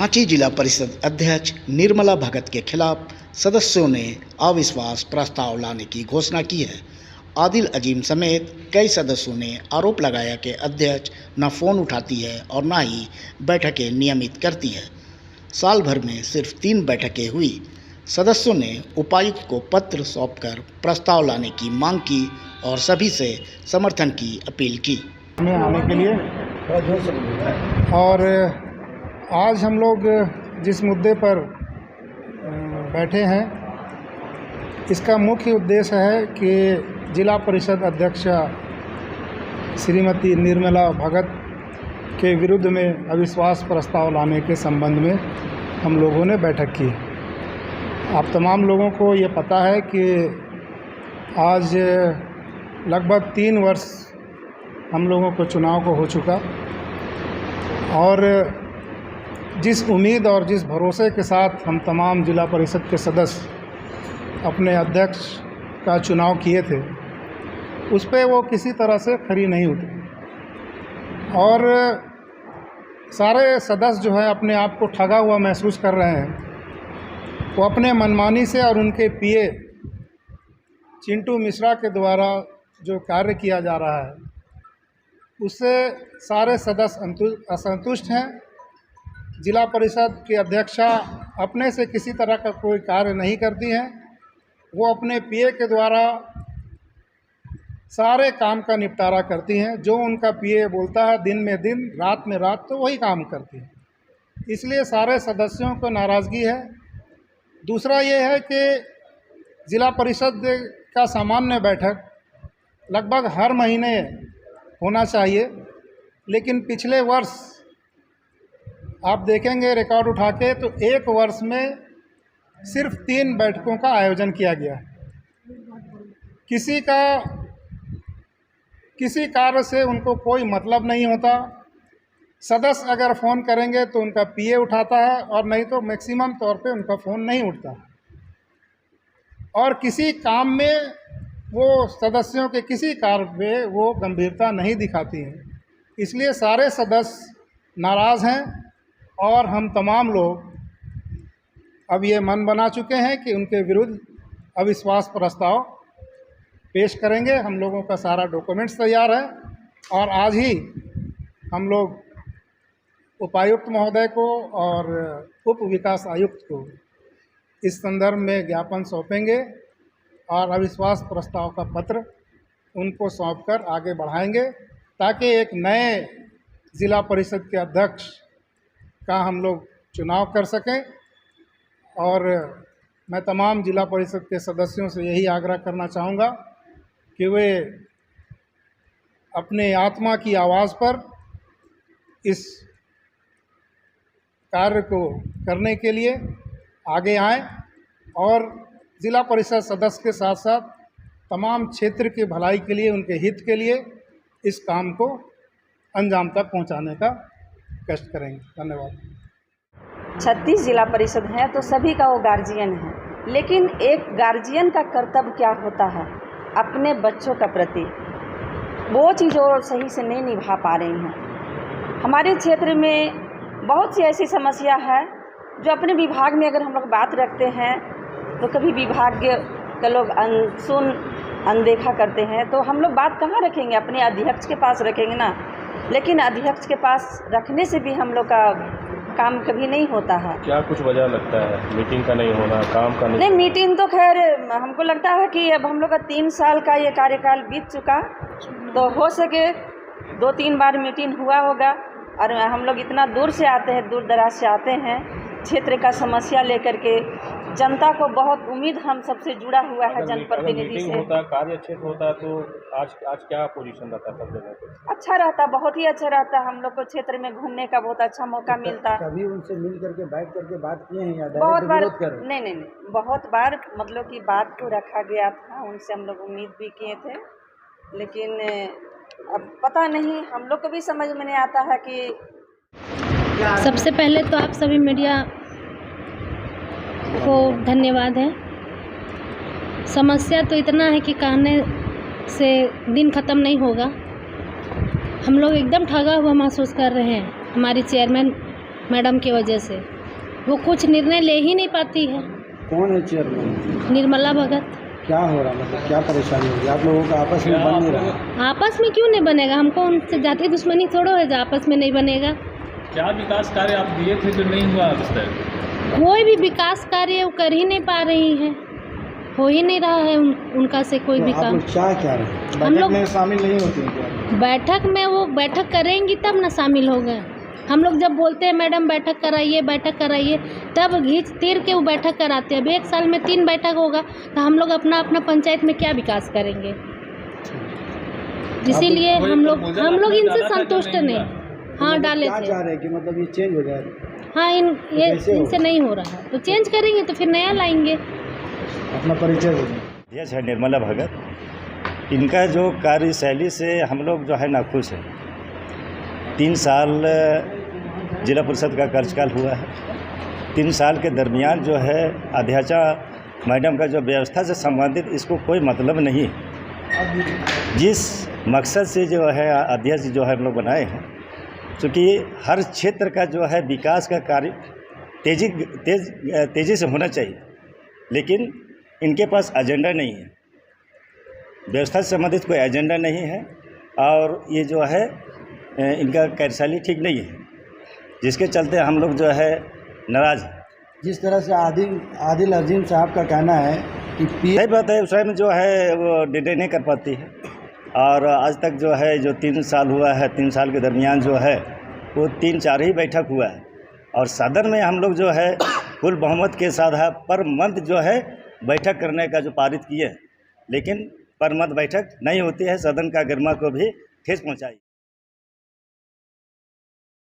रांची जिला परिषद अध्यक्ष निर्मला भगत के खिलाफ सदस्यों ने अविश्वास प्रस्ताव लाने की घोषणा की है। आदिल अजीम समेत कई सदस्यों ने आरोप लगाया कि अध्यक्ष न फ़ोन उठाती है और न ही बैठकें नियमित करती है। साल भर में सिर्फ 3 बैठकें हुई। सदस्यों ने उपायुक्त को पत्र सौंपकर प्रस्ताव लाने की मांग की और सभी से समर्थन की अपील की। में आने के लिए और आज हम लोग जिस मुद्दे पर बैठे हैं, इसका मुख्य उद्देश्य है कि जिला परिषद अध्यक्षा श्रीमती निर्मला भगत के विरुद्ध में अविश्वास प्रस्ताव लाने के संबंध में हम लोगों ने बैठक की। आप तमाम लोगों को ये पता है कि आज लगभग 3 वर्ष हम लोगों को चुनाव को हो चुका और जिस उम्मीद और जिस भरोसे के साथ हम तमाम जिला परिषद के सदस्य अपने अध्यक्ष का चुनाव किए थे, उस पे वो किसी तरह से खरी नहीं उतरी और सारे सदस्य जो है अपने आप को ठगा हुआ महसूस कर रहे हैं। वो अपने मनमानी से और उनके पीए चिंटू मिश्रा के द्वारा जो कार्य किया जा रहा है, उससे सारे सदस्य असंतुष्ट हैं। जिला परिषद की अध्यक्षा अपने से किसी तरह का कोई कार्य नहीं करती हैं। वो अपने पीए के द्वारा सारे काम का निपटारा करती हैं। जो उनका पीए बोलता है दिन में दिन, रात में रात, तो वही काम करती हैं। इसलिए सारे सदस्यों को नाराज़गी है। दूसरा ये है कि जिला परिषद का सामान्य बैठक लगभग हर महीने होना चाहिए, लेकिन पिछले वर्ष आप देखेंगे रिकॉर्ड उठा के तो 1 वर्ष में सिर्फ 3 बैठकों का आयोजन किया गया। किसी कार्य से उनको कोई मतलब नहीं होता। सदस्य अगर फ़ोन करेंगे तो उनका पीए उठाता है और नहीं तो मैक्सिमम तौर पे उनका फ़ोन नहीं उठता और किसी काम में वो सदस्यों के किसी कार्य में वो गंभीरता नहीं दिखाती हैं। इसलिए सारे सदस्य नाराज़ हैं और हम तमाम लोग अब ये मन बना चुके हैं कि उनके विरुद्ध अविश्वास प्रस्ताव पेश करेंगे। हम लोगों का सारा डॉक्यूमेंट्स तैयार है और आज ही हम लोग उपायुक्त महोदय को और उप विकास आयुक्त को इस संदर्भ में ज्ञापन सौंपेंगे और अविश्वास प्रस्ताव का पत्र उनको सौंपकर आगे बढ़ाएंगे ताकि एक नए ज़िला परिषद के अध्यक्ष का हम लोग चुनाव कर सकें। और मैं तमाम जिला परिषद के सदस्यों से यही आग्रह करना चाहूँगा कि वे अपने आत्मा की आवाज़ पर इस कार्य को करने के लिए आगे आएं और ज़िला परिषद सदस्य के साथ साथ तमाम क्षेत्र की भलाई के लिए, उनके हित के लिए इस काम को अंजाम तक पहुंचाने का कष्ट करेंगे। धन्यवाद। 36 जिला परिषद हैं तो सभी का वो गार्जियन है, लेकिन एक गार्जियन का कर्तव्य क्या होता है अपने बच्चों का प्रति, वो चीज़ वो सही से नहीं निभा पा रही हैं। हमारे क्षेत्र में बहुत सी ऐसी समस्या है जो अपने विभाग में अगर हम लोग बात रखते हैं तो कभी विभाग के लोग अनदेखा करते हैं, तो हम लोग बात कहाँ रखेंगे? अपने अध्यक्ष के पास रखेंगे ना, लेकिन अध्यक्ष के पास रखने से भी हम लोग का काम कभी नहीं होता है। क्या कुछ वजह लगता है मीटिंग का नहीं होना, काम का नहीं? मीटिंग तो खैर हमको लगता है कि अब हम लोग का 3 साल का ये कार्यकाल बीत चुका, तो हो सके 2-3 बार मीटिंग हुआ होगा। और हम लोग इतना दूर से आते हैं, दूर दराज से आते हैं, क्षेत्र का समस्या लेकर के। जनता को बहुत उम्मीद हम सबसे जुड़ा हुआ है जनप्रतिनिधि से। कार्य अच्छे से होता है तो आज क्या पोजीशन रहता है सब जगह पे? अच्छा रहता, बहुत ही अच्छा रहता। हम लोग को क्षेत्र में घूमने का बहुत अच्छा मौका मिलता। कभी उनसे मिल करके बैठ करके बात किए हैं या बहुत बार? नहीं, बहुत बार मतलब कि बात को रखा गया था, उनसे हम लोग उम्मीद भी किए थे, लेकिन अब पता नहीं, हम लोग को भी समझ में नहीं आता है कि। सबसे पहले तो आप सभी मीडिया को धन्यवाद है। समस्या तो इतना है कि कहने से दिन ख़त्म नहीं होगा। हम लोग एकदम ठगा हुआ महसूस कर रहे हैं हमारी चेयरमैन मैडम की वजह से। वो कुछ निर्णय ले ही नहीं पाती है। कौन है चेयरमैन? निर्मला भगत। क्या हो रहा, मतलब क्या परेशानी होगी आप लोगों का? आपस में बन नहीं रहा? आपस में क्यों नहीं बनेगा? हमको उनसे जाति दुश्मनी थोड़ो है जो आपस में नहीं बनेगा। क्या विकास कार्य आप दिए थे जो नहीं हुआ अब तक? कोई भी विकास कार्य वो कर ही नहीं पा रही है, हो ही नहीं रहा है उनका से कोई भी तो आप काम। लोग चाह क्या रहे हैं? हम लोग में शामिल नहीं होते हैं क्या? बैठक में वो बैठक करेंगी तब ना शामिल हो गए। हम लोग जब बोलते हैं मैडम बैठक कराइए तब घींच तीर के वो बैठक कराते हैं। अब 1 साल में 3 बैठक होगा तो हम लोग अपना पंचायत में क्या विकास करेंगे? इसीलिए हम लोग इनसे संतुष्ट नहीं। हाँ डाले क्या थे। चाह रहे हैं कि मतलब ये चेंज हो जाए? हाँ इनसे नहीं हो रहा तो चेंज करेंगे तो फिर नया लाएंगे। अपना परिचय दीजिए। यह है निर्मला भगत। इनका जो कार्यशैली से हम लोग जो है नाखुश है। 3 साल जिला परिषद का कार्यकाल हुआ है। 3 साल के दरमियान जो है अध्यक्षा मैडम का जो व्यवस्था से संबंधित इसको कोई मतलब नहीं। जिस मकसद से जो है अध्यक्ष जो है हम लोग बनाए हैं, चूँकि हर क्षेत्र का जो है विकास का कार्य तेज़ी से होना चाहिए, लेकिन इनके पास एजेंडा नहीं है, व्यवस्था से संबंधित कोई एजेंडा नहीं है और ये जो है इनका कार्यशैली ठीक नहीं है, जिसके चलते हम लोग जो है नाराज़ हैं। जिस तरह से आदिल अजीम साहब का कहना है कि सही बात है, स्वयं जो है वो निर्णय नहीं कर पाती है और आज तक जो है जो 3 साल हुआ है, 3 साल के दरमियान जो है वो 3-4 ही बैठक हुआ है और सदन में हम लोग जो है फुल बहुमत के साथ पर मंथ जो है बैठक करने का जो पारित किए, लेकिन पर मंथ बैठक नहीं होती है, सदन का गरिमा को भी ठेस पहुँचाई।